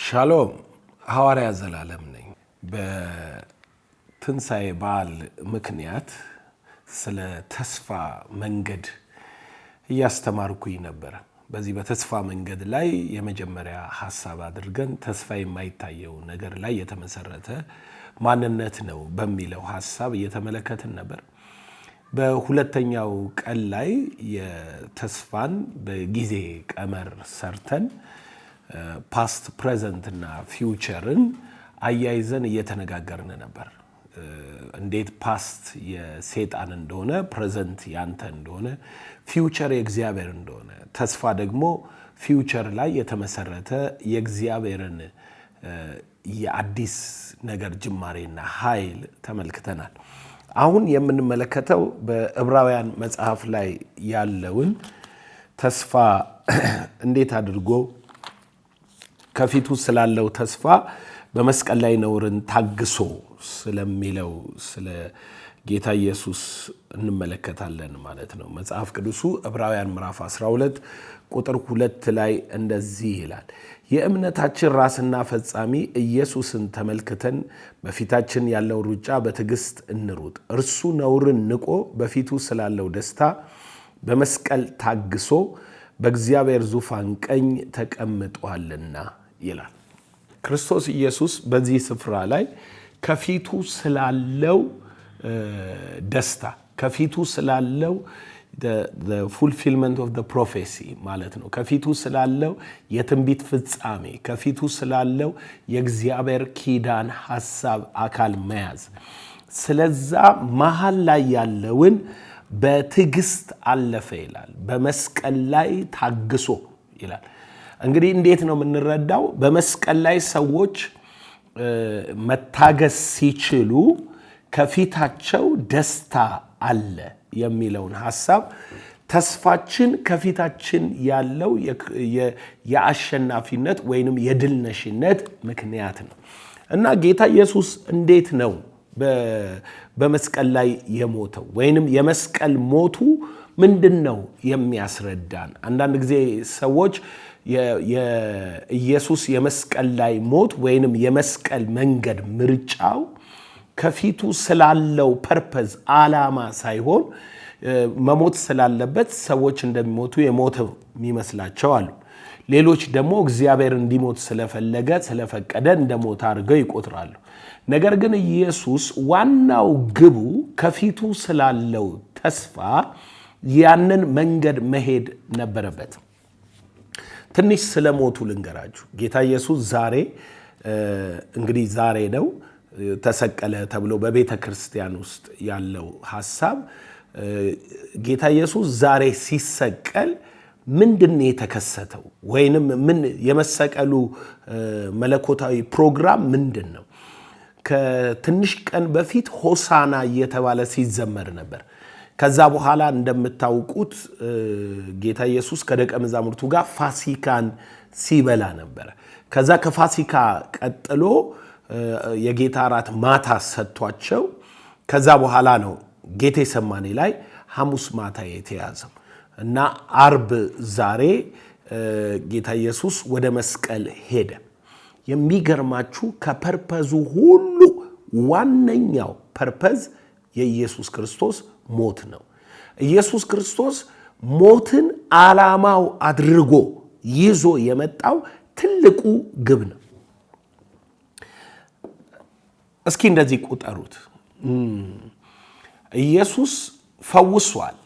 ሻሎም ሐዋርያ ዘላለም ነኝ። በትንሣኤ በዓል ምክንያት ስለ ተስፋ መንገድ እያስተማርኩኝ ነበር። በዚህ በተስፋ መንገድ ላይ የመጀመሪያ ሐሳብ አድርገን ተስፋ የማይታየው ነገር ላይ የተመሰረተ ማንነት ነው በሚለው ሐሳብ እየተመለከትን ነበር። በሁለተኛው ቀን ላይ የተስፋን በጊዜ ቀመር ሰርተን ፓስት ፕሬዘንት እና ፊውቸርን አያይዘን እየተነጋገርን ነበር። እንዴት ፓስት የሰይጣን እንደሆነ፣ ፕሬዘንት ያንተ እንደሆነ፣ ፊውቸር የእግዚአብሔር እንደሆነ፣ ተስፋ ደግሞ ፊውቸር ላይ የተመሰረተ የእግዚአብሔርን የአዲስ ነገር ጅማሬና ኃይል ተመልክተናል። አሁን የምንመለከተው በዕብራውያን መጽሐፍ ላይ ያለውን ተስፋ እንዴት አድርጎ ከፊቱ ስላለው ተስፋ በመስቀል ላይ ነውርን ታግሶ ስለሚለው ስለ ጌታ ኢየሱስ እንመለከታለን ማለት ነው። መጽሐፍ ቅዱሱ ዕብራውያን ምዕራፍ 12 ቁጥር 2 ላይ እንደዚህ ይላል፣ የእምነታችን ራስና ፈጻሚ ኢየሱስን ተመልክተን በፊታችን ያለው ሩጫ በትዕግስት እንሩጥ። እርሱ ነውርን ንቆ በፊቱ ስላለው ደስታ በመስቀል ታግሶ በእግዚአብሔር ዙፋን ቀኝ ተቀምጧልና ይላል። ክርስቶስ ኢየሱስ በዚህ ስፍራ ላይ ከፊቱ ስላለው ደስታ፣ ከፊቱ ስላለው the fulfillment of the prophecy ማለት ነው፣ ከፊቱ ስላለው የትንቢት ፍጻሜ፣ ከፊቱ ስላለው የእግዚአብሔር ኪዳን ሐሳብ አካል መያዝ፣ ስለዛ መሃል ላይ ያለውን በትዕግስት አለፈ ይላል። በመስቀል ላይ ታግሶ ይላል። እንግዲህ እንዴት ነው የምንረዳው? በመስቀል ላይ ሰዎች መታገስ ሲችሉ ከፊታቸው ደስታ አለ የሚለውን ሐሳብ፣ ተስፋችን ከፊታችን ያለው የአሸናፊነት ወይንም የድል ነሽነት ምክንያት ነው እና ጌታ ኢየሱስ እንዴት ነው በመስቀል ላይ የሞተው ወይንም የመስቀል ሞቱ ምንድን ነው የሚያስረዳን? አንዳንድ ጊዜ ሰዎች የኢየሱስ የመስቀል ላይ ሞት ወይንም የመስቀል መንገድ ምርጫው ከፊቱ ስላለው ፐርፐዝ ዓላማ ሳይሆን መሞት ስላለበት ሰዎች እንደሚሞቱ የሞተ የሚመስላቸው አሉ። ሌሎች ደግሞ እግዚአብሔር እንዲሞት ስለፈለገ ስለፈቀደ እንደሞተ አድርገው ይቆጥራሉ። ነገር ግን ኢየሱስ ዋናው ግቡ ከፊቱ ስላለው ተስፋ ያንን መንገድ መሄድ ነበረበት። ትንሽ ስለሞቱ ልንገራችሁ። ጌታ ኢየሱስ ዛሬ እንግዲህ ዛሬ ነው ተሰቀለ ተብሎ በቤተ ክርስቲያን ውስጥ ያለው ሐሳብ፣ ጌታ ኢየሱስ ዛሬ ሲሰቀል ምንድን ነው የተከሰተው? ወይንም ምን የመሰቀሉ መለኮታዊ ፕሮግራም ምንድን ነው? ከትንሽ ቀን በፊት ሆሳና እየተባለ ሲዘመር ነበር። ከዛ በኋላ እንደምታውቁት ጌታ ኢየሱስ ከደቀ መዛሙርቱ ጋር ፋሲካን ሲበላ ነበር። ከዛ ከፋሲካ ቀጥሎ የጌታ እራት ማታ ሰጥቷቸው ከዛ በኋላ ነው ጌቴሰማኒ ላይ ሐሙስ ማታ የተያዘው እና አርብ ዛሬ ጌታ ኢየሱስ ወደ መስቀል ሄደ። የሚገርማችሁ ከፐርፐዙ ሁሉ ዋነኛው ፐርፐዝ የኢየሱስ ክርስቶስ ሞት ነው። ኢየሱስ ክርስቶስ ሞትን ዓላማው አድርጎ ይዞ የመጣው ትልቁ ግብ ነው። እስኪ እንደዚህ ቁጠሩት። ኢየሱስ ፈውሷል።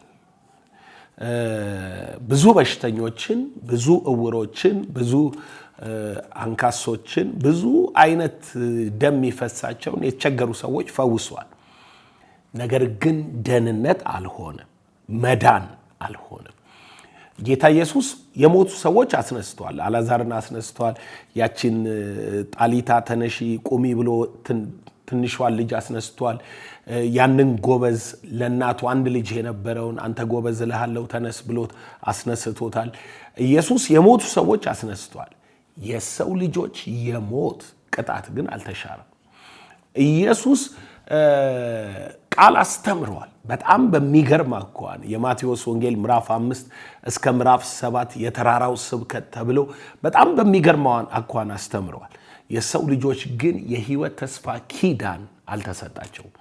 ብዙ በሽተኞችን፣ ብዙ እውሮችን፣ ብዙ አንካሶችን፣ ብዙ አይነት ደም የሚፈሳቸውን የተቸገሩ ሰዎች ፈውሷል። ነገር ግን ደህንነት አልሆነም፣ መዳን አልሆነም። ጌታ ኢየሱስ የሞቱ ሰዎች አስነስቷል። አልዓዛርን አስነስቷል። ያችን ጣሊታ ተነሺ ቁሚ ብሎ ትንሿን ልጅ አስነስቷል። ያንን ጎበዝ ለእናቱ አንድ ልጅ የነበረውን አንተ ጎበዝ እልሃለሁ ተነስ ብሎት አስነስቶታል። ኢየሱስ የሞቱ ሰዎች አስነስቷል። የሰው ልጆች የሞት ቅጣት ግን አልተሻረም። ኢየሱስ ቃል አስተምሯል። በጣም በሚገርም አኳኋን የማቴዎስ ወንጌል ምዕራፍ 5 እስከ ምዕራፍ 7 የተራራው ስብከት ተብሎ በጣም በሚገርም አኳኋን አስተምረዋል። የሰው ልጆች ግን የሕይወት ተስፋ ኪዳን አልተሰጣቸውም።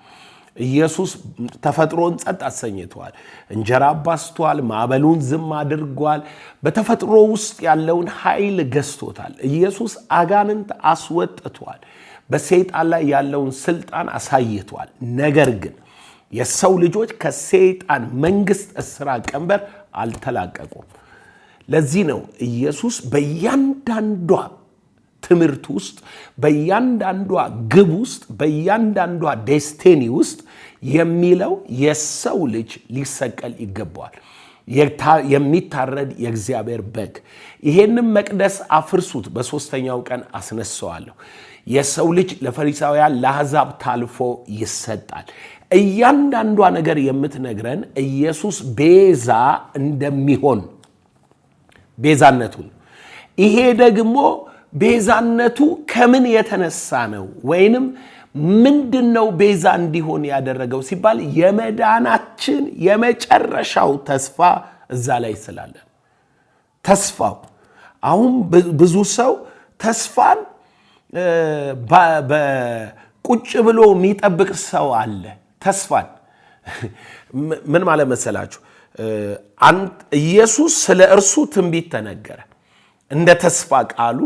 ኢየሱስ ተፈጥሮን ጸጥ አሰኝቷል። እንጀራ አባስቷል። ማዕበሉን ዝም አድርጓል። በተፈጥሮ ውስጥ ያለውን ኃይል ገዝቶታል። ኢየሱስ አጋንንት አስወጥቷል። በሰይጣን ላይ ያለውን ስልጣን አሳይቷል። ነገር ግን የሰው ልጆች ከሰይጣን መንግስት እስራት ቀንበር አልተላቀቁም። ለዚህ ነው ኢየሱስ በእያንዳንዷ ትምህርት ውስጥ፣ በእያንዳንዷ ግብ ውስጥ፣ በእያንዳንዷ ዴስቲኒ ውስጥ የሚለው የሰው ልጅ ሊሰቀል ይገባዋል። የሚታረድ የእግዚአብሔር በግ፣ ይሄንን መቅደስ አፍርሱት፣ በሶስተኛው ቀን አስነሳዋለሁ። የሰው ልጅ ለፈሪሳውያን ለአሕዛብ ታልፎ ይሰጣል። እያንዳንዷ ነገር የምትነግረን ኢየሱስ ቤዛ እንደሚሆን ቤዛነቱን። ይሄ ደግሞ ቤዛነቱ ከምን የተነሳ ነው? ወይንም ምንድነው ቤዛ እንዲሆን ያደረገው ሲባል የመዳናችን የመጨረሻው ተስፋ እዛ ላይ ስላለ ተስፋው። አሁን ብዙ ሰው ተስፋን በቁጭ ብሎ የሚጠብቅ ሰው አለ። ተስፋን ምን ማለት መሰላችሁ? ኢየሱስ ስለ እርሱ ትንቢት ተነገረ። እንደ ተስፋ ቃሉ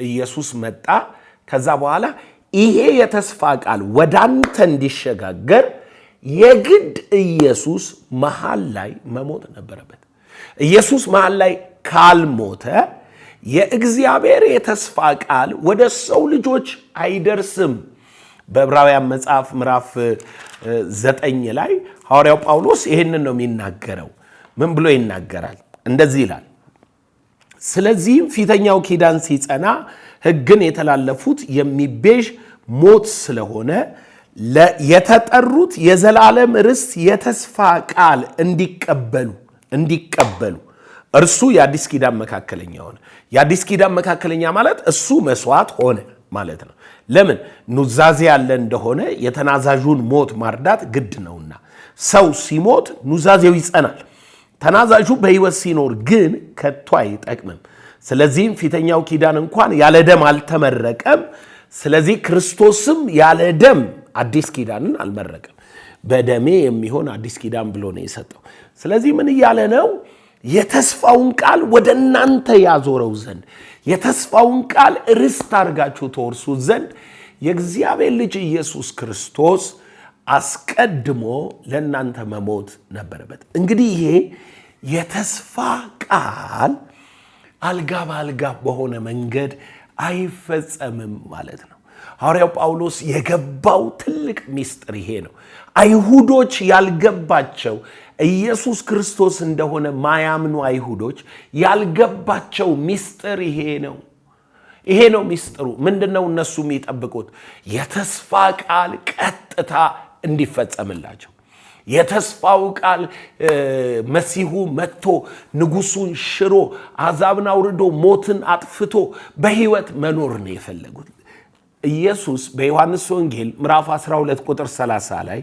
ኢየሱስ መጣ። ከዛ በኋላ ይሄ የተስፋ ቃል ወደ አንተ እንዲሸጋገር የግድ ኢየሱስ መሃል ላይ መሞት ነበረበት። ኢየሱስ መሃል ላይ ካልሞተ የእግዚአብሔር የተስፋ ቃል ወደ ሰው ልጆች አይደርስም። በዕብራውያን መጽሐፍ ምዕራፍ 9 ላይ ሐዋርያው ጳውሎስ ይህንን ነው የሚናገረው። ምን ብሎ ይናገራል? እንደዚህ ይላል፣ ስለዚህም ፊተኛው ኪዳን ሲጸና ሕግን የተላለፉት የሚቤዥ ሞት ስለሆነ የተጠሩት የዘላለም ርስት የተስፋ ቃል እንዲቀበሉ እርሱ የአዲስ ኪዳን መካከለኛ ሆነ። የአዲስ ኪዳን መካከለኛ ማለት እሱ መስዋዕት ሆነ ማለት ነው። ለምን? ኑዛዜ ያለ እንደሆነ የተናዛዡን ሞት ማርዳት ግድ ነውና፣ ሰው ሲሞት ኑዛዜው ይጸናል። ተናዛዡ በሕይወት ሲኖር ግን ከቶ አይጠቅምም። ስለዚህም ፊተኛው ኪዳን እንኳን ያለ ደም አልተመረቀም። ስለዚህ ክርስቶስም ያለ ደም አዲስ ኪዳንን አልመረቀም። በደሜ የሚሆን አዲስ ኪዳን ብሎ ነው የሰጠው። ስለዚህ ምን እያለ ነው? የተስፋውን ቃል ወደ እናንተ ያዞረው ዘንድ፣ የተስፋውን ቃል ርስት አድርጋችሁ ተወርሱ ዘንድ የእግዚአብሔር ልጅ ኢየሱስ ክርስቶስ አስቀድሞ ለእናንተ መሞት ነበረበት። እንግዲህ ይሄ የተስፋ ቃል አልጋ በአልጋ በሆነ መንገድ አይፈጸምም ማለት ነው። ሐዋርያው ጳውሎስ የገባው ትልቅ ምስጢር ይሄ ነው። አይሁዶች ያልገባቸው ኢየሱስ ክርስቶስ እንደሆነ ማያምኑ አይሁዶች ያልገባቸው ምስጢር ይሄ ነው። ይሄ ነው ምስጢሩ። ምንድነው እነሱ የሚጠብቁት? የተስፋ ቃል ቀጥታ እንዲፈጸምላቸው። የተስፋው ቃል መሲሁ መጥቶ ንጉሱን ሽሮ አሕዛብን አውርዶ ሞትን አጥፍቶ በሕይወት መኖር ነው የፈለጉት። ኢየሱስ በዮሐንስ ወንጌል ምዕራፍ 12 ቁጥር 30 ላይ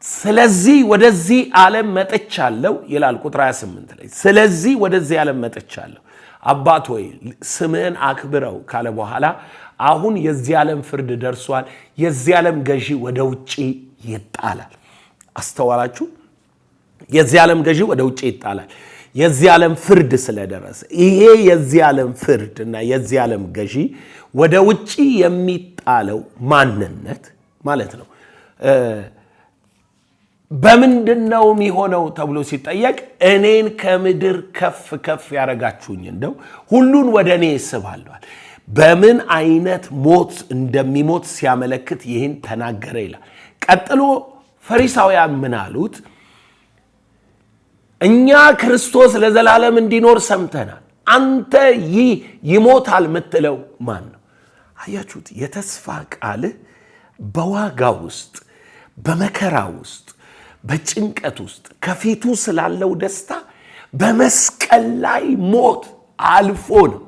ስለዚህ ወደዚህ ዓለም መጥቻለሁ ይላል። ቁጥር 28 ላይ ስለዚህ ወደዚህ ዓለም መጥቻለሁ አባት ሆይ ስምህን አክብረው ካለ በኋላ አሁን የዚህ ዓለም ፍርድ ደርሷል፣ የዚህ ዓለም ገዢ ወደ ውጪ ይጣላል። አስተዋላችሁ? የዚህ ዓለም ገዢ ወደ ውጪ ይጣላል። የዚህ ዓለም ፍርድ ስለደረሰ ይሄ የዚህ ዓለም ፍርድ እና የዚህ ዓለም ገዢ ወደ ውጪ የሚጣለው ማንነት ማለት ነው። በምንድነው የሚሆነው ተብሎ ሲጠየቅ እኔን ከምድር ከፍ ከፍ ያረጋችሁኝ እንደው ሁሉን ወደ እኔ ይስባለዋል። በምን አይነት ሞት እንደሚሞት ሲያመለክት ይህን ተናገረ ይላል። ቀጥሎ ፈሪሳውያን ምን አሉት? እኛ ክርስቶስ ለዘላለም እንዲኖር ሰምተናል፣ አንተ ይህ ይሞታል ምትለው ማን ነው? አያችሁት? የተስፋ ቃልህ በዋጋ ውስጥ፣ በመከራ ውስጥ፣ በጭንቀት ውስጥ ከፊቱ ስላለው ደስታ በመስቀል ላይ ሞት አልፎ ነው።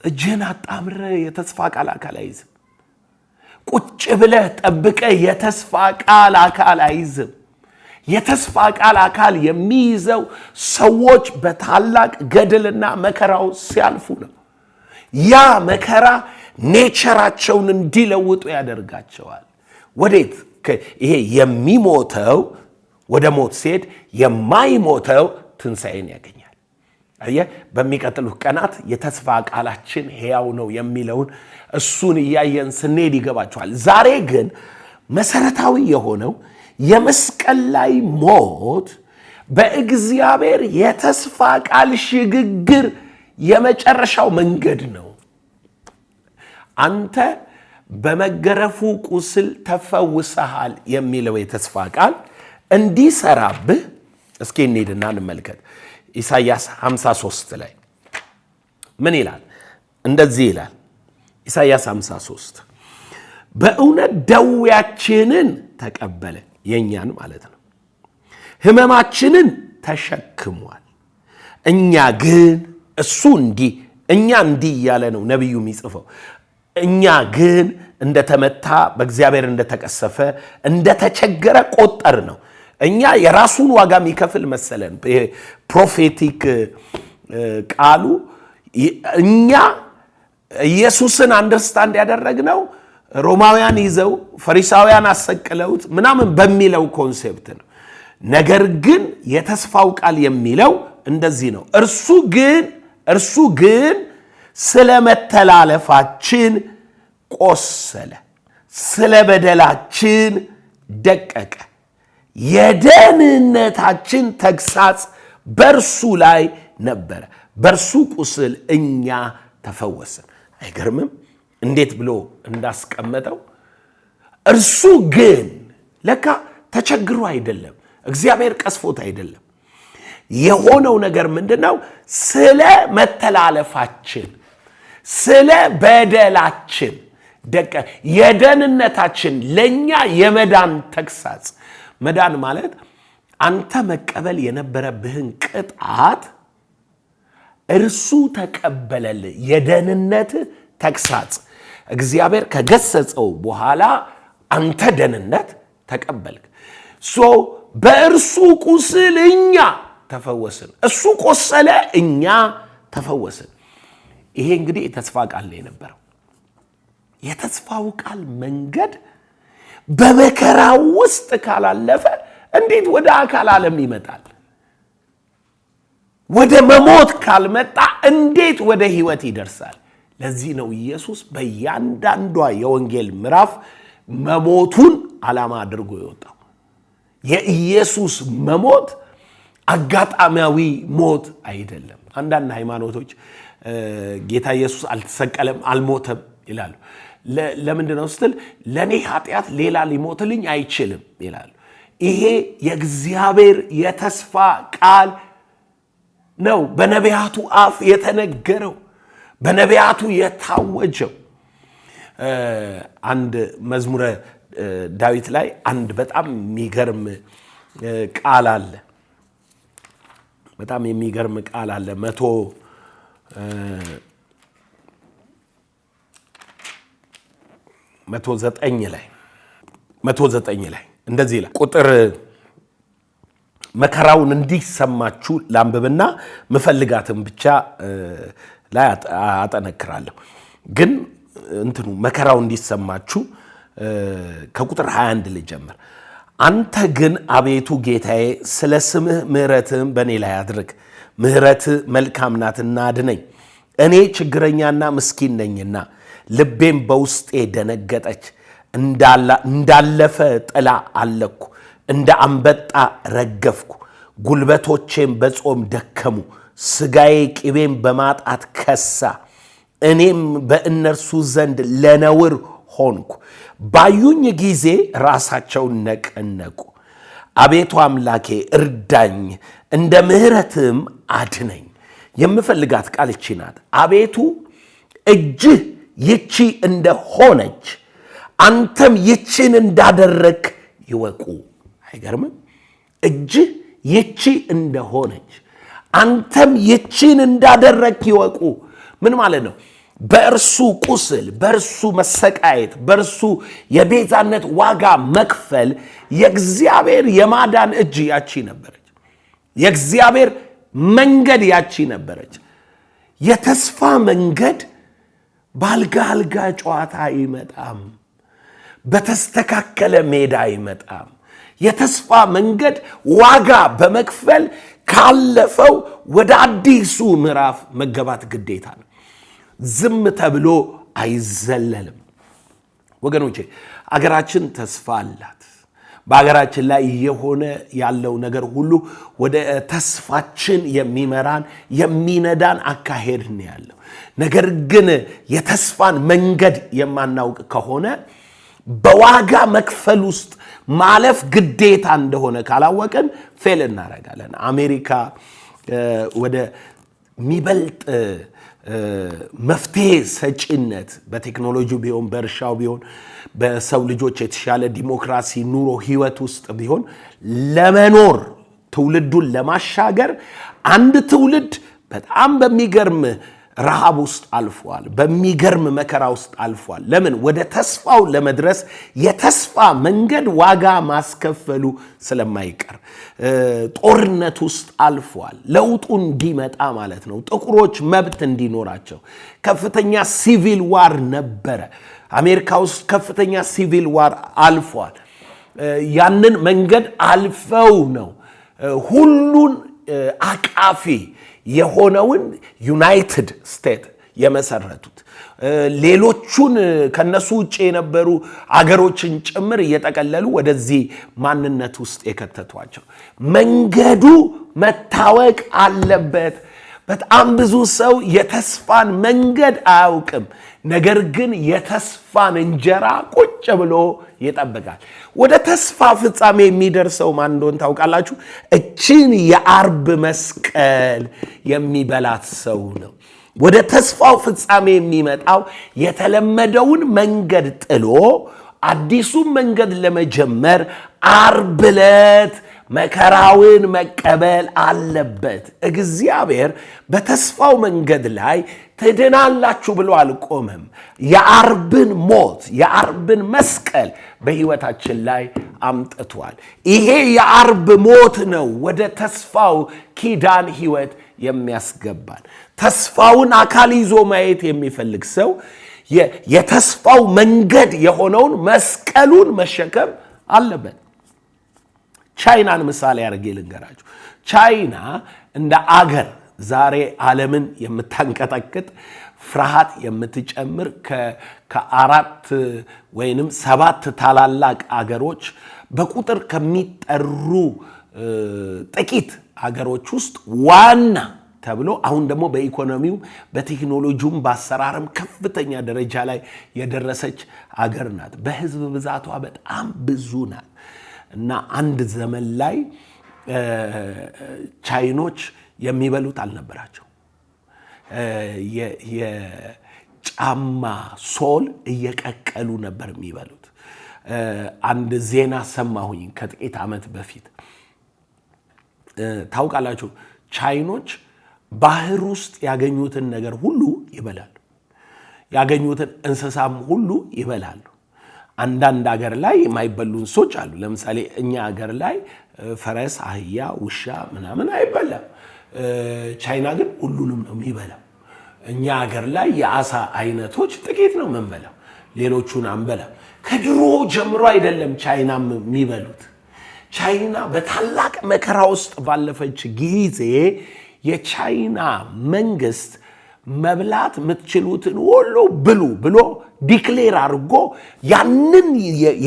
እጅህን አጣምረ የተስፋ ቃል አካል አይዝም። ቁጭ ብለህ ጠብቀህ የተስፋ ቃል አካል አይዝም። የተስፋ ቃል አካል የሚይዘው ሰዎች በታላቅ ገድልና መከራው ሲያልፉ ነው። ያ መከራ ኔቸራቸውን እንዲለውጡ ያደርጋቸዋል። ወዴት? ይሄ የሚሞተው ወደ ሞት ሲሄድ የማይሞተው ትንሣኤን ያገኛል። አየህ፣ በሚቀጥሉት ቀናት የተስፋ ቃላችን ሕያው ነው የሚለውን እሱን እያየን ስንሄድ ይገባቸዋል። ዛሬ ግን መሰረታዊ የሆነው የመስቀል ላይ ሞት በእግዚአብሔር የተስፋ ቃል ሽግግር የመጨረሻው መንገድ ነው። አንተ በመገረፉ ቁስል ተፈውሰሃል የሚለው የተስፋ ቃል እንዲሰራብህ እስኪ እንሂድና እንመልከት። ኢሳይያስ 53 ላይ ምን ይላል? እንደዚህ ይላል ኢሳይያስ 53 በእውነት ደዌያችንን ተቀበለ፣ የኛን ማለት ነው፣ ሕመማችንን ተሸክሟል። እኛ ግን እኛ እንዲህ እያለ ነው ነቢዩ የሚጽፈው፣ እኛ ግን እንደተመታ በእግዚአብሔር እንደተቀሰፈ እንደተቸገረ ቆጠር ነው። እኛ የራሱን ዋጋ የሚከፍል መሰለን። ፕሮፌቲክ ቃሉ እኛ ኢየሱስን አንደርስታንድ ያደረግነው ሮማውያን ይዘው ፈሪሳውያን አሰቅለውት ምናምን በሚለው ኮንሴፕት ነው። ነገር ግን የተስፋው ቃል የሚለው እንደዚህ ነው። እርሱ ግን ስለ መተላለፋችን ቆሰለ፣ ስለ በደላችን ደቀቀ፣ የደህንነታችን ተግሳጽ በእርሱ ላይ ነበረ፣ በእርሱ ቁስል እኛ ተፈወስን። አይገርምም? እንዴት ብሎ እንዳስቀመጠው። እርሱ ግን ለካ ተቸግሮ አይደለም፣ እግዚአብሔር ቀስፎት አይደለም። የሆነው ነገር ምንድነው? ስለ መተላለፋችን፣ ስለ በደላችን ደቀ፣ የደህንነታችን ለኛ የመዳን ተግሳጽ። መዳን ማለት አንተ መቀበል የነበረብህን ቅጣት እርሱ ተቀበለልህ። የደህንነት ተግሳጽ እግዚአብሔር ከገሰጸው በኋላ አንተ ደህንነት ተቀበልክ። በእርሱ ቁስል እኛ ተፈወስን። እሱ ቆሰለ፣ እኛ ተፈወስን። ይሄ እንግዲህ የተስፋ ቃል ነው የነበረው። የተስፋው ቃል መንገድ በመከራ ውስጥ ካላለፈ እንዴት ወደ አካል ዓለም ይመጣል? ወደ መሞት ካልመጣ እንዴት ወደ ሕይወት ይደርሳል? ለዚህ ነው ኢየሱስ በእያንዳንዷ የወንጌል ምዕራፍ መሞቱን ዓላማ አድርጎ የወጣው። የኢየሱስ መሞት አጋጣሚያዊ ሞት አይደለም። አንዳንድ ሃይማኖቶች ጌታ ኢየሱስ አልተሰቀለም አልሞተም ይላሉ። ለምንድን ነው ስትል ለኔ ኃጢአት ሌላ ሊሞትልኝ አይችልም ይላሉ። ይሄ የእግዚአብሔር የተስፋ ቃል ነው። በነቢያቱ አፍ የተነገረው፣ በነቢያቱ የታወጀው። አንድ መዝሙረ ዳዊት ላይ አንድ በጣም የሚገርም ቃል አለ። በጣም የሚገርም ቃል አለ። 109 ላይ እንደዚህ ይላል። ቁጥር መከራውን እንዲሰማችሁ ላንብብና ምፈልጋትን ብቻ ላይ አጠነክራለሁ። ግን መከራው እንዲሰማችሁ ከቁጥር 21 ልጀምር። አንተ ግን አቤቱ ጌታዬ ስለ ስምህ ምሕረትህን በእኔ ላይ አድርግ። ምሕረትህ መልካም ናትና አድነኝ። እኔ ችግረኛና ምስኪን ነኝና ልቤም በውስጤ ደነገጠች። እንዳለፈ ጥላ አለኩ፣ እንደ አንበጣ ረገፍኩ። ጉልበቶቼም በጾም ደከሙ፣ ሥጋዬ ቅቤም በማጣት ከሳ። እኔም በእነርሱ ዘንድ ለነውር ሆንኩ። ባዩኝ ጊዜ ራሳቸውን ነቀነቁ። አቤቱ አምላኬ እርዳኝ፣ እንደ ምሕረትም አድነኝ። የምፈልጋት ቃል ይቺ ናት። አቤቱ እጅህ ይቺ እንደሆነች አንተም ይቺን እንዳደረግ ይወቁ። አይገርምም? እጅህ ይቺ እንደሆነች አንተም ይቺን እንዳደረግ ይወቁ። ምን ማለት ነው? በእርሱ ቁስል፣ በእርሱ መሰቃየት፣ በእርሱ የቤዛነት ዋጋ መክፈል የእግዚአብሔር የማዳን እጅ ያቺ ነበረች። የእግዚአብሔር መንገድ ያቺ ነበረች። የተስፋ መንገድ ባልጋ አልጋ ጨዋታ አይመጣም። በተስተካከለ ሜዳ አይመጣም። የተስፋ መንገድ ዋጋ በመክፈል ካለፈው ወደ አዲሱ ምዕራፍ መገባት ግዴታ ነው። ዝም ተብሎ አይዘለልም። ወገኖቼ አገራችን ተስፋ አላት። በአገራችን ላይ የሆነ ያለው ነገር ሁሉ ወደ ተስፋችን የሚመራን የሚነዳን አካሄድ ነው ያለው። ነገር ግን የተስፋን መንገድ የማናውቅ ከሆነ በዋጋ መክፈል ውስጥ ማለፍ ግዴታ እንደሆነ ካላወቅን ፌል እናደርጋለን። አሜሪካ ወደ ሚበልጥ መፍትሄ ሰጪነት በቴክኖሎጂ ቢሆን በእርሻው ቢሆን በሰው ልጆች የተሻለ ዲሞክራሲ ኑሮ ህይወት ውስጥ ቢሆን ለመኖር ትውልዱን ለማሻገር አንድ ትውልድ በጣም በሚገርም ረሃብ ውስጥ አልፏል። በሚገርም መከራ ውስጥ አልፏል። ለምን? ወደ ተስፋው ለመድረስ የተስፋ መንገድ ዋጋ ማስከፈሉ ስለማይቀር ጦርነት ውስጥ አልፏል። ለውጡ እንዲመጣ ማለት ነው። ጥቁሮች መብት እንዲኖራቸው ከፍተኛ ሲቪል ዋር ነበረ። አሜሪካ ውስጥ ከፍተኛ ሲቪል ዋር አልፏል። ያንን መንገድ አልፈው ነው ሁሉን አቃፊ የሆነውን ዩናይትድ ስቴት የመሰረቱት። ሌሎቹን ከነሱ ውጭ የነበሩ አገሮችን ጭምር እየጠቀለሉ ወደዚህ ማንነት ውስጥ የከተቷቸው። መንገዱ መታወቅ አለበት። በጣም ብዙ ሰው የተስፋን መንገድ አያውቅም። ነገር ግን የተስፋን እንጀራ ቁጭ ብሎ ይጠብቃል። ወደ ተስፋ ፍጻሜ የሚደርሰው ማን እንደሆነ ታውቃላችሁ? እችን የአርብ መስቀል የሚበላት ሰው ነው። ወደ ተስፋው ፍጻሜ የሚመጣው የተለመደውን መንገድ ጥሎ አዲሱን መንገድ ለመጀመር አርብ ዕለት መከራውን መቀበል አለበት። እግዚአብሔር በተስፋው መንገድ ላይ ትድናላችሁ ብሎ አልቆመም። የአርብን ሞት የአርብን መስቀል በሕይወታችን ላይ አምጥቷል። ይሄ የአርብ ሞት ነው ወደ ተስፋው ኪዳን ሕይወት የሚያስገባን። ተስፋውን አካል ይዞ ማየት የሚፈልግ ሰው የተስፋው መንገድ የሆነውን መስቀሉን መሸከም አለበት። ቻይናን ምሳሌ አድርጌ ልንገራችሁ። ቻይና እንደ አገር ዛሬ ዓለምን የምታንቀጠቅጥ ፍርሃት የምትጨምር ከአራት ወይንም 7 ታላላቅ አገሮች በቁጥር ከሚጠሩ ጥቂት አገሮች ውስጥ ዋና ተብሎ አሁን ደግሞ በኢኮኖሚው በቴክኖሎጂውም በአሰራርም ከፍተኛ ደረጃ ላይ የደረሰች አገር ናት። በህዝብ ብዛቷ በጣም ብዙ ናት። እና አንድ ዘመን ላይ ቻይኖች የሚበሉት አልነበራቸው። የጫማ ሶል እየቀቀሉ ነበር የሚበሉት። አንድ ዜና ሰማሁኝ ከጥቂት ዓመት በፊት። ታውቃላችሁ ቻይኖች ባህር ውስጥ ያገኙትን ነገር ሁሉ ይበላሉ። ያገኙትን እንስሳም ሁሉ ይበላሉ። አንዳንድ አገር ላይ የማይበሉ እንስሶች አሉ። ለምሳሌ እኛ አገር ላይ ፈረስ፣ አህያ፣ ውሻ ምናምን አይበላም። ቻይና ግን ሁሉንም ነው የሚበላው። እኛ አገር ላይ የአሳ አይነቶች ጥቂት ነው የምንበላው፣ ሌሎቹን አንበላም። ከድሮ ጀምሮ አይደለም ቻይናም የሚበሉት። ቻይና በታላቅ መከራ ውስጥ ባለፈች ጊዜ የቻይና መንግስት መብላት የምትችሉትን ሁሉ ብሉ ብሎ ዲክሌር አድርጎ ያንን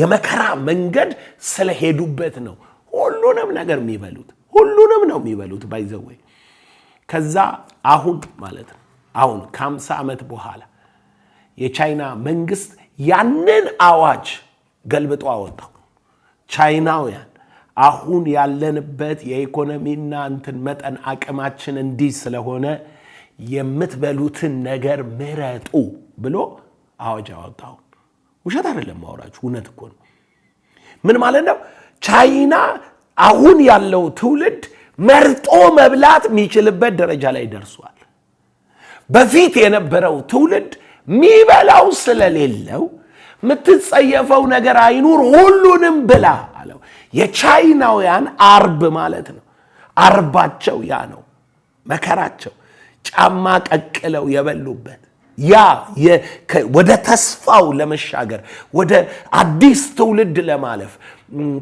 የመከራ መንገድ ስለሄዱበት ነው ሁሉንም ነገር የሚበሉት። ሁሉንም ነው የሚበሉት ባይዘወይ። ከዛ አሁን ማለት ነው አሁን ከ50 ዓመት በኋላ የቻይና መንግስት ያንን አዋጅ ገልብጦ አወጣው። ቻይናውያን አሁን ያለንበት የኢኮኖሚና እንትን መጠን አቅማችን እንዲህ ስለሆነ የምትበሉትን ነገር ምረጡ ብሎ አዋጅ አወጣው። ውሸት አይደለም ማውራችሁ፣ እውነት እኮ ነው። ምን ማለት ነው? ቻይና አሁን ያለው ትውልድ መርጦ መብላት የሚችልበት ደረጃ ላይ ደርሷል። በፊት የነበረው ትውልድ ሚበላው ስለሌለው ምትጸየፈው ነገር አይኑር ሁሉንም ብላ አለው። የቻይናውያን አርብ ማለት ነው። አርባቸው ያ ነው መከራቸው። ጫማ ቀቅለው የበሉበት ያ ወደ ተስፋው ለመሻገር ወደ አዲስ ትውልድ ለማለፍ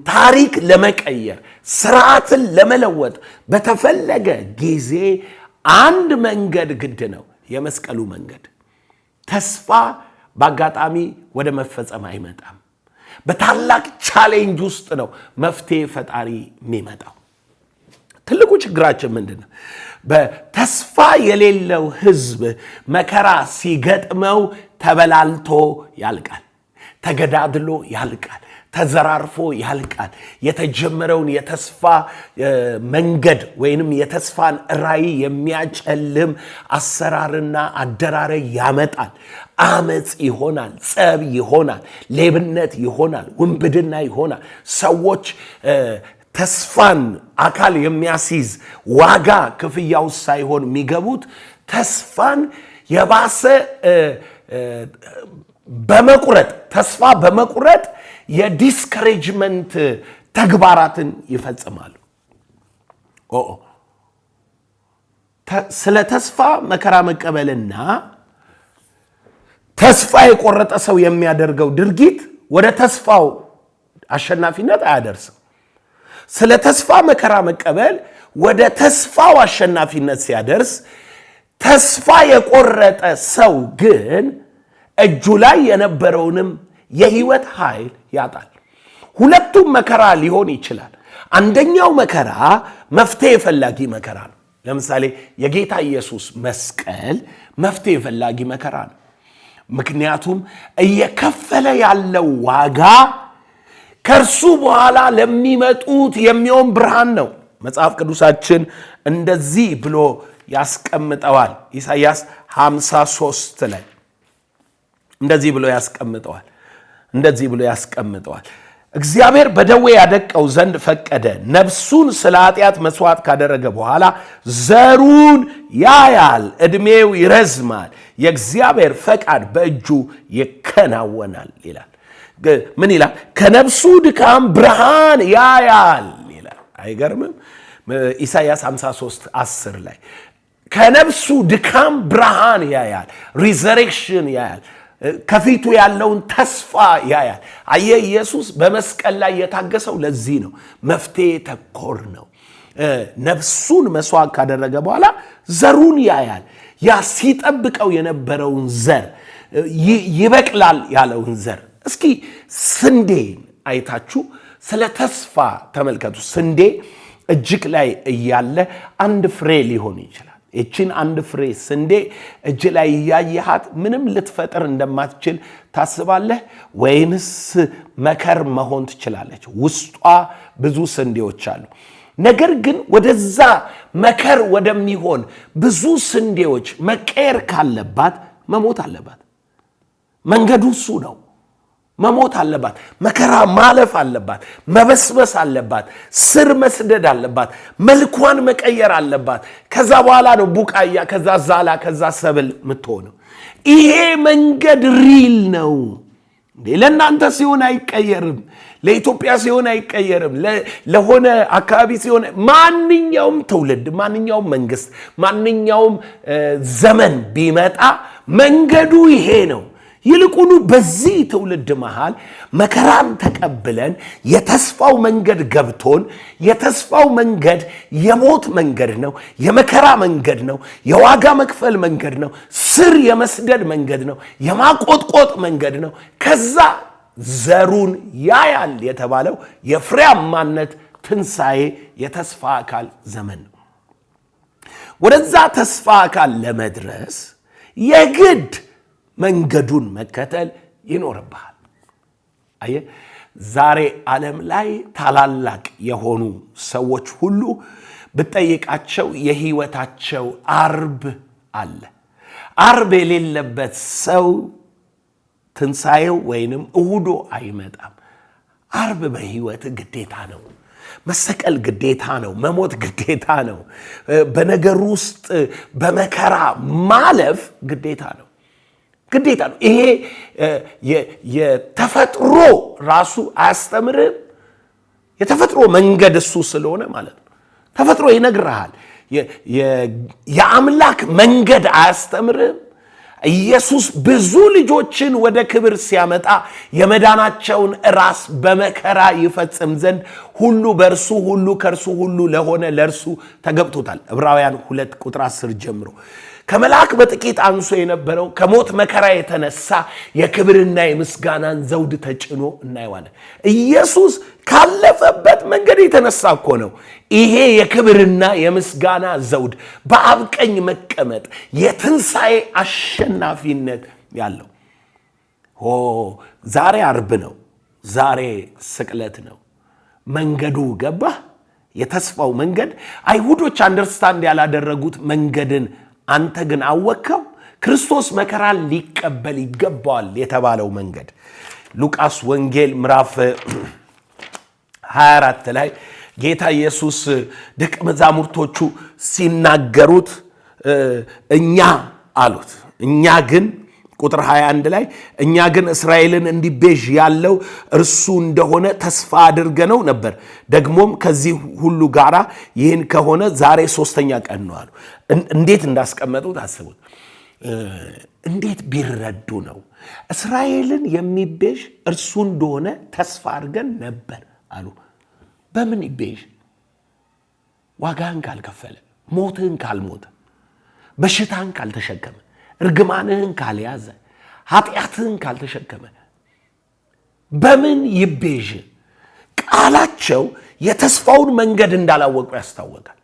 ታሪክ ለመቀየር ስርዓትን ለመለወጥ በተፈለገ ጊዜ አንድ መንገድ ግድ ነው፣ የመስቀሉ መንገድ። ተስፋ በአጋጣሚ ወደ መፈጸም አይመጣም። በታላቅ ቻሌንጅ ውስጥ ነው መፍትሄ ፈጣሪ የሚመጣው። ትልቁ ችግራችን ምንድን ነው? በተስፋ የሌለው ህዝብ መከራ ሲገጥመው ተበላልቶ ያልቃል፣ ተገዳድሎ ያልቃል፣ ተዘራርፎ ያልቃል። የተጀመረውን የተስፋ መንገድ ወይንም የተስፋን ራዕይ የሚያጨልም አሰራርና አደራረግ ያመጣል። አመጽ ይሆናል፣ ጸብ ይሆናል፣ ሌብነት ይሆናል፣ ውንብድና ይሆናል። ሰዎች ተስፋን አካል የሚያስይዝ ዋጋ ክፍያው ሳይሆን የሚገቡት ተስፋን የባሰ በመቁረጥ ተስፋ በመቁረጥ የዲስከሬጅመንት ተግባራትን ይፈጽማሉ። ስለ ተስፋ መከራ መቀበልና ተስፋ የቆረጠ ሰው የሚያደርገው ድርጊት ወደ ተስፋው አሸናፊነት አያደርስም። ስለ ተስፋ መከራ መቀበል ወደ ተስፋው አሸናፊነት ሲያደርስ፣ ተስፋ የቆረጠ ሰው ግን እጁ ላይ የነበረውንም የህይወት ኃይል ያጣል። ሁለቱም መከራ ሊሆን ይችላል። አንደኛው መከራ መፍትሄ ፈላጊ መከራ ነው። ለምሳሌ የጌታ ኢየሱስ መስቀል መፍትሄ ፈላጊ መከራ ነው። ምክንያቱም እየከፈለ ያለው ዋጋ ከእርሱ በኋላ ለሚመጡት የሚሆን ብርሃን ነው። መጽሐፍ ቅዱሳችን እንደዚህ ብሎ ያስቀምጠዋል። ኢሳይያስ 53 ላይ እንደዚህ ብሎ ያስቀምጠዋል። እግዚአብሔር በደዌ ያደቀው ዘንድ ፈቀደ። ነፍሱን ስለ ኃጢአት መስዋዕት ካደረገ በኋላ ዘሩን ያያል፣ ዕድሜው ይረዝማል፣ የእግዚአብሔር ፈቃድ በእጁ ይከናወናል ይላል። ምን ይላል? ከነፍሱ ድካም ብርሃን ያያል ይላል። አይገርምም? ኢሳይያስ 53:10 ላይ ከነፍሱ ድካም ብርሃን ያያል፣ ሪዘሬክሽን ያያል፣ ከፊቱ ያለውን ተስፋ ያያል። አየ ኢየሱስ በመስቀል ላይ የታገሰው ለዚህ ነው። መፍትሄ ተኮር ነው። ነፍሱን መስዋዕት ካደረገ በኋላ ዘሩን ያያል። ያ ሲጠብቀው የነበረውን ዘር ይበቅላል ያለውን ዘር። እስኪ ስንዴን አይታችሁ ስለ ተስፋ ተመልከቱ። ስንዴ እጅግ ላይ እያለ አንድ ፍሬ ሊሆን ይችላል። እቺን አንድ ፍሬ ስንዴ እጅ ላይ እያየሃት ምንም ልትፈጥር እንደማትችል ታስባለህ? ወይንስ መከር መሆን ትችላለች? ውስጧ ብዙ ስንዴዎች አሉ። ነገር ግን ወደዛ መከር ወደሚሆን ብዙ ስንዴዎች መቀየር ካለባት መሞት አለባት። መንገዱ እሱ ነው። መሞት አለባት። መከራ ማለፍ አለባት። መበስበስ አለባት። ስር መስደድ አለባት። መልኳን መቀየር አለባት። ከዛ በኋላ ነው ቡቃያ፣ ከዛ ዛላ፣ ከዛ ሰብል የምትሆነው። ይሄ መንገድ ሪል ነው። ለእናንተ ሲሆን አይቀየርም። ለኢትዮጵያ ሲሆን አይቀየርም። ለሆነ አካባቢ ሲሆን፣ ማንኛውም ትውልድ፣ ማንኛውም መንግስት፣ ማንኛውም ዘመን ቢመጣ መንገዱ ይሄ ነው። ይልቁኑ በዚህ ትውልድ መሃል መከራን ተቀብለን የተስፋው መንገድ ገብቶን፣ የተስፋው መንገድ የሞት መንገድ ነው፣ የመከራ መንገድ ነው፣ የዋጋ መክፈል መንገድ ነው፣ ስር የመስደድ መንገድ ነው፣ የማቆጥቆጥ መንገድ ነው። ከዛ ዘሩን ያያል የተባለው የፍሬያማነት ትንሣኤ የተስፋ አካል ዘመን ነው። ወደዛ ተስፋ አካል ለመድረስ የግድ መንገዱን መከተል ይኖርብሃል። አየህ፣ ዛሬ ዓለም ላይ ታላላቅ የሆኑ ሰዎች ሁሉ ብትጠይቃቸው የህይወታቸው አርብ አለ። አርብ የሌለበት ሰው ትንሣኤው ወይንም እሁዶ አይመጣም። አርብ በህይወት ግዴታ ነው። መሰቀል ግዴታ ነው። መሞት ግዴታ ነው። በነገር ውስጥ በመከራ ማለፍ ግዴታ ነው። ግዴታ ነው። ይሄ የተፈጥሮ ራሱ አያስተምርም። የተፈጥሮ መንገድ እሱ ስለሆነ ማለት ነው። ተፈጥሮ ይነግርሃል። የአምላክ መንገድ አያስተምርም። ኢየሱስ ብዙ ልጆችን ወደ ክብር ሲያመጣ የመዳናቸውን ራስ በመከራ ይፈጽም ዘንድ ሁሉ በእርሱ ሁሉ ከእርሱ ሁሉ ለሆነ ለእርሱ ተገብቶታል። ዕብራውያን 2 ቁጥር 10 ጀምሮ ከመልአክ በጥቂት አንሶ የነበረው ከሞት መከራ የተነሳ የክብርና የምስጋናን ዘውድ ተጭኖ እናየዋለን። ኢየሱስ ካለፈበት መንገድ የተነሳ እኮ ነው ይሄ የክብርና የምስጋና ዘውድ በአብ ቀኝ መቀመጥ የትንሣኤ አሸናፊነት ያለው። ዛሬ አርብ ነው። ዛሬ ስቅለት ነው። መንገዱ ገባህ? የተስፋው መንገድ አይሁዶች አንደርስታንድ ያላደረጉት መንገድን አንተ ግን አወቅከው። ክርስቶስ መከራን ሊቀበል ይገባዋል የተባለው መንገድ ሉቃስ ወንጌል ምዕራፍ 24 ላይ ጌታ ኢየሱስ ደቀ መዛሙርቶቹ ሲናገሩት እኛ አሉት። እኛ ግን ቁጥር 21 ላይ እኛ ግን እስራኤልን እንዲቤዥ ያለው እርሱ እንደሆነ ተስፋ አድርገነው ነበር። ደግሞም ከዚህ ሁሉ ጋራ ይህን ከሆነ ዛሬ 3ኛ ቀን ነው አሉ። እንዴት እንዳስቀመጡት አስቡት። እንዴት ቢረዱ ነው እስራኤልን የሚቤዥ እርሱ እንደሆነ ተስፋ አድርገን ነበር አሉ። በምን ይቤዥ? ዋጋህን ካልከፈለ፣ ሞትህን ካልሞተ፣ በሽታህን ካልተሸከመ፣ እርግማንህን ካልያዘ፣ ኃጢአትህን ካልተሸከመ በምን ይቤዥ? ቃላቸው የተስፋውን መንገድ እንዳላወቁ ያስታወቃል።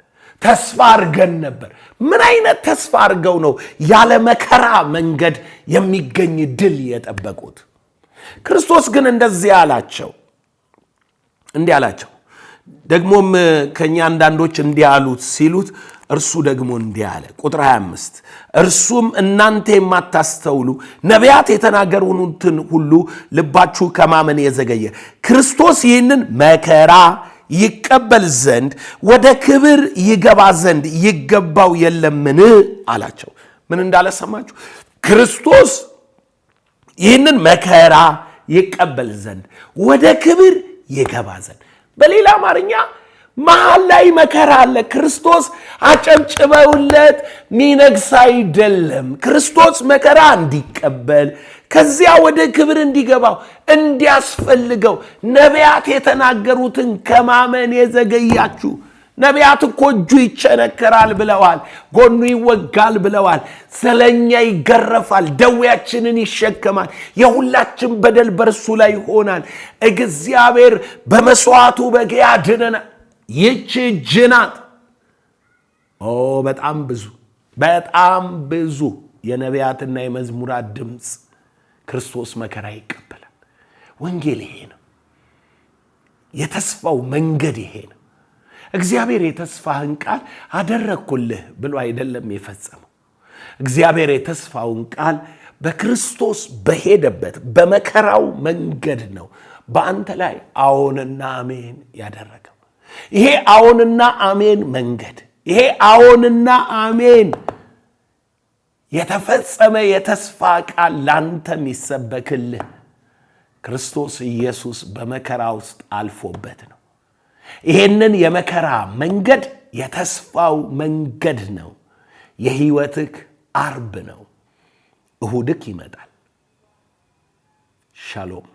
ተስፋ አድርገን ነበር። ምን አይነት ተስፋ አድርገው ነው ያለ መከራ መንገድ የሚገኝ ድል የጠበቁት? ክርስቶስ ግን እንደዚህ አላቸው። ደግሞም ከኛ አንዳንዶች እንዲህ አሉት ሲሉት እርሱ ደግሞ እንዲህ አለ። ቁጥር 25 እርሱም እናንተ የማታስተውሉ ነቢያት የተናገሩትን ሁሉ ልባችሁ ከማመን የዘገየ ክርስቶስ ይህንን መከራ ይቀበል ዘንድ ወደ ክብር ይገባ ዘንድ ይገባው የለምን አላቸው። ምን እንዳለ ሰማችሁ? ክርስቶስ ይህንን መከራ ይቀበል ዘንድ ወደ ክብር ይገባ ዘንድ። በሌላ አማርኛ መሃል ላይ መከራ አለ። ክርስቶስ አጨብጭበውለት ሚነግስ አይደለም። ክርስቶስ መከራ እንዲቀበል ከዚያ ወደ ክብር እንዲገባው እንዲያስፈልገው ነቢያት የተናገሩትን ከማመን የዘገያችሁ። ነቢያት እኮ እጁ ይቸነከራል ብለዋል፣ ጎኑ ይወጋል ብለዋል፣ ስለኛ ይገረፋል፣ ደዌያችንን ይሸከማል፣ የሁላችን በደል በርሱ ላይ ይሆናል፣ እግዚአብሔር በመስዋዕቱ በግ ያድነናል። ይህች እጅ ናት። በጣም ብዙ የነቢያትና የመዝሙራት ድምፅ ክርስቶስ መከራ ይቀበላል። ወንጌል ይሄ ነው። የተስፋው መንገድ ይሄ ነው። እግዚአብሔር የተስፋህን ቃል አደረግኩልህ ብሎ አይደለም የፈጸመው። እግዚአብሔር የተስፋውን ቃል በክርስቶስ በሄደበት በመከራው መንገድ ነው በአንተ ላይ አዎንና አሜን ያደረገው። ይሄ አዎንና አሜን መንገድ፣ ይሄ አዎንና አሜን የተፈጸመ የተስፋ ቃል ላንተ የሚሰበክልህ ክርስቶስ ኢየሱስ በመከራ ውስጥ አልፎበት ነው። ይሄንን የመከራ መንገድ የተስፋው መንገድ ነው። የህይወትክ አርብ ነው። እሁድክ ይመጣል። ሻሎም